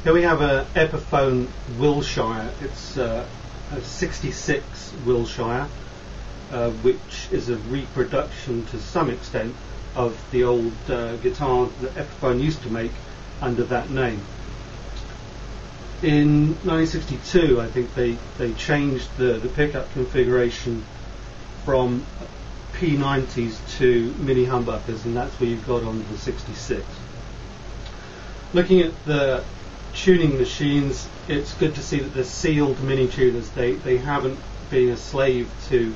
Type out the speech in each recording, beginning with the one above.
Here we have a Epiphone Wilshire. It's a 66 Wilshire, which is a reproduction to some extent of the old guitar that Epiphone used to make under that name. In 1962, I think they changed the pickup configuration from P90s to mini humbuckers, and that's where you've got on the 66. Looking at the tuning machines, it's good to see that they're sealed mini tuners. They haven't been a slave to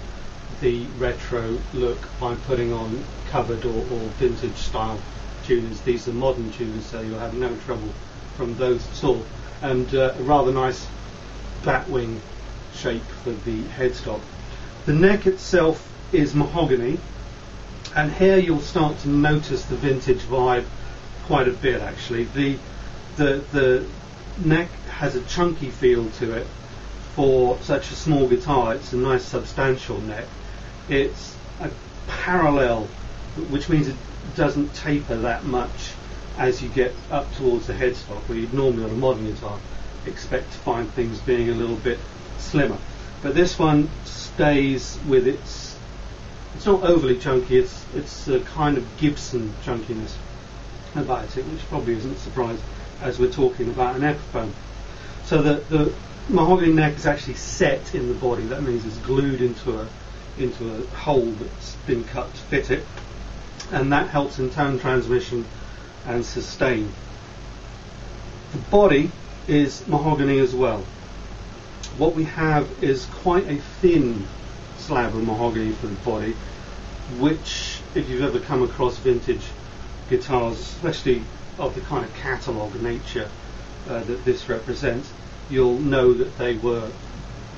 the retro look by putting on covered or vintage style tuners. These are modern tuners, so you'll have no trouble from those at all. And a rather nice batwing shape for the headstock. The neck itself is mahogany, and here you'll start to notice the vintage vibe quite a bit actually. The neck has a chunky feel to it for such a small guitar. It's a nice substantial neck. It's a parallel, which means it doesn't taper that much as you get up towards the headstock, where you'd normally on a modern guitar expect to find things being a little bit slimmer. But this one stays with it's not overly chunky, it's a kind of Gibson chunkiness about it, which probably isn't a surprise as we're talking about an Epiphone. So the mahogany neck is actually set in the body. That means it's glued into a hole that's been cut to fit it, and that helps in tone transmission and sustain. The body is mahogany as well. What we have is quite a thin slab of mahogany for the body, which, if you've ever come across vintage guitars, especially of the kind of catalogue nature that this represents, you'll know that they were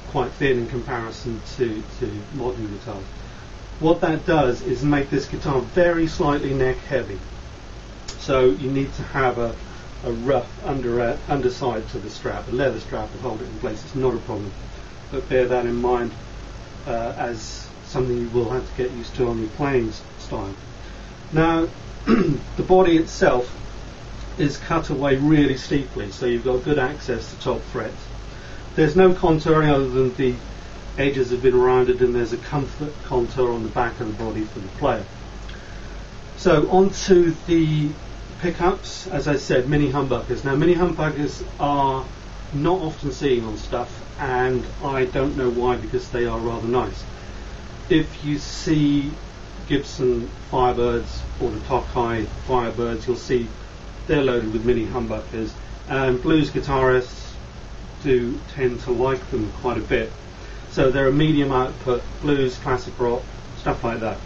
quite thin in comparison to modern guitars. What that does is make this guitar very slightly neck heavy. So you need to have a rough underside to the strap. A leather strap will hold it in place. It's not a problem. But bear that in mind as something you will have to get used to on your playing style. Now, the body itself is cut away really steeply, so you've got good access to top frets. There's no contouring other than the edges have been rounded, and there's a comfort contour on the back of the body for the player. So onto the pickups. As I said, mini humbuckers. Now, mini humbuckers are not often seen on stuff, and I don't know why, because they are rather nice. If you see Gibson Firebirds or the Tokai Firebirds, you'll see they're loaded with mini humbuckers, and blues guitarists do tend to like them quite a bit. So they're a medium output, blues, classic rock, stuff like that.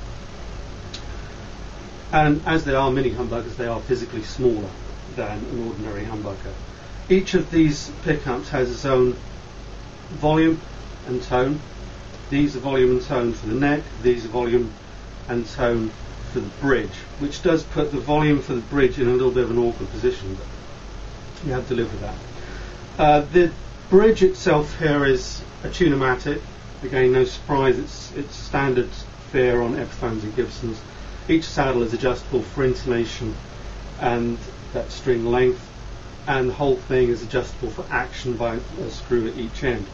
And as they are mini humbuckers, they are physically smaller than an ordinary humbucker. Each of these pickups has its own volume and tone. These are volume and tone for the neck, these are volume and tone for the bridge, which does put the volume for the bridge in a little bit of an awkward position, but you have to live with that. The bridge itself here is a tune-o-matic. Again, no surprise, it's standard fare on Epiphones and Gibsons. Each saddle is adjustable for intonation and that string length, and the whole thing is adjustable for action by a screw at each end.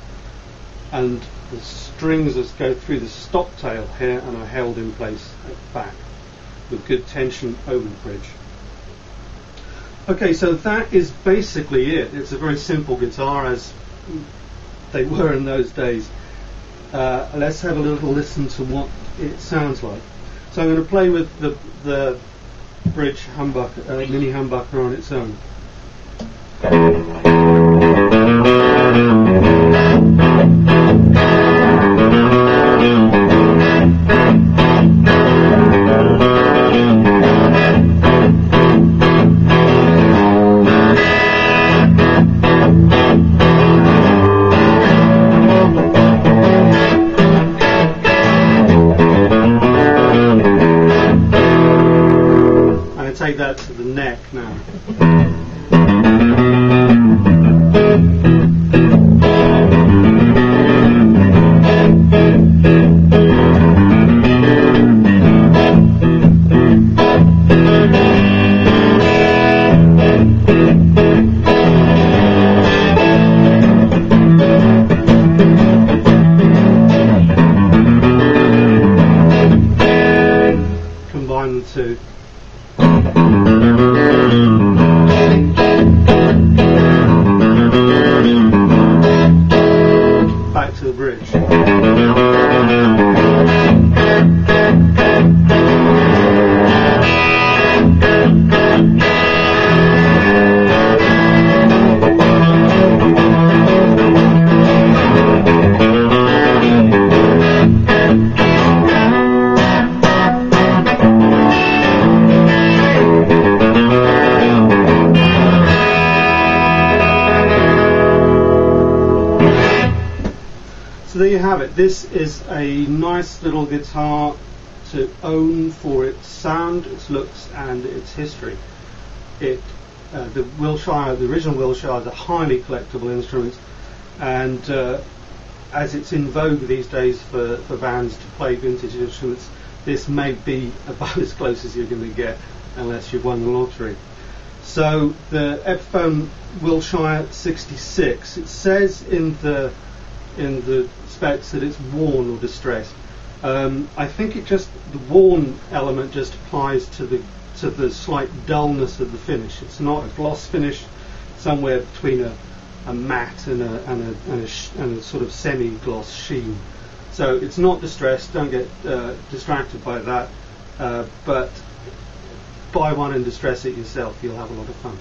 And the strings that go through the stop tail here and are held in place at the back with good tension over the bridge. Okay, so that is basically it. It's a very simple guitar, as they were in those days. Let's have a little listen to what it sounds like. So I'm going to play with the bridge humbucker, mini humbucker on its own. Take that to the neck now. there you have it. This is a nice little guitar to own for its sound, its looks, and its history. The original Wilshire is a highly collectible instrument, and as it's in vogue these days for bands to play vintage instruments, this may be about as close as you're going to get unless you've won the lottery. So the Epiphone Wilshire 66, it says in the specs that it's worn or distressed. I think the worn element just applies to the slight dullness of the finish. It's not a gloss finish, somewhere between a matte and a sort of semi-gloss sheen. So it's not distressed. Don't get distracted by that. But buy one and distress it yourself. You'll have a lot of fun.